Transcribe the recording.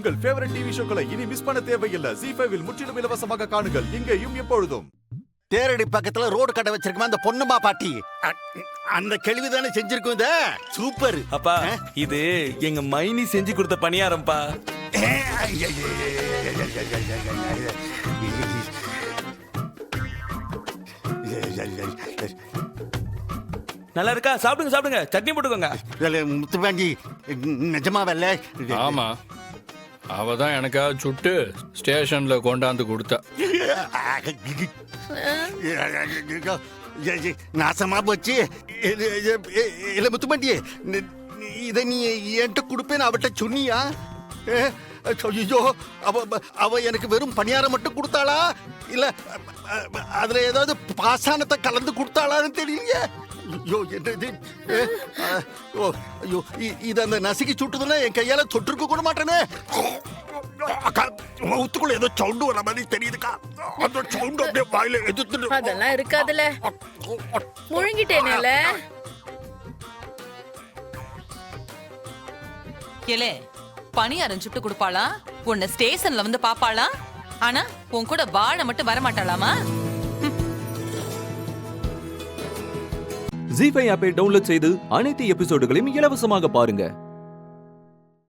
உங்கள் favourite TV ஷோக்களை இனி miss பண்ண தேவையில்லை. ஜீ5 இல் முற்றிலும் இலவசமாக காணுங்கள். இங்கேயும் எப்பொழுதும். தேரடி பக்கத்துல ரோடு கடை வச்சிருக்குமா அந்த பொண்ணுமா பாட்டி, அந்த கேள்விதானே செஞ்சிருக்கும். இத சூப்பர் அப்பா. இது எங்க மைனி செஞ்சு கொடுத்த பணியாரம்பா. நல்லா இருக்கா? சாப்பிடுங்க சாப்பிடுங்க, சட்னி போட்டுக்கோங்க. முத்துப்பாண்டி நிஜமா வெல்ல? ஆமா, அவதான் எனக்காக சுட்டு ஸ்டேஷன்ல கொண்டாந்து கொடுத்தா. நாசமா போச்சு. இல்ல முத்துப்பாண்டி, இதை நீ என்கிட்ட கொடுப்பேன்னு அவட்ட சொன்னியா? ஐயோ, அவ எனக்கு வெறும் பணியாரம் மட்டும் கொடுத்தாளா, இல்ல அதுல ஏதாவது பாசானத்தை கலந்து கொடுத்தாளான்னு தெரியல. ஐயோ என்னது? ஐயோ, இது அந்த நசுக்கி சுட்டுதுன்னா என் கையால தொட்டிருக்க கூட மாட்டேனே. மவுத்துக்குள்ள ஏதோ சவுண்டு வர மாதிரி தெரியுதுக்கா. அந்த சவுண்ட் அப்படியே வாயில எதிர்த்து. அதெல்லாம் இருக்காதுல, முழுங்கிட்டேனேல. ஏலே, பணியாரம் சுட்டு கொடுப்பாளா? உன்னை ஸ்டேஷன்ல வந்து பாப்பாளா? ஆனா உன் கூட வாழ மட்டும் வர மாட்டாளாமா? ஜீ5 ஆப்பை டவுன்லோட் செய்து அனைத்து எபிசோடுகளையும் இலவசமாக பாருங்க.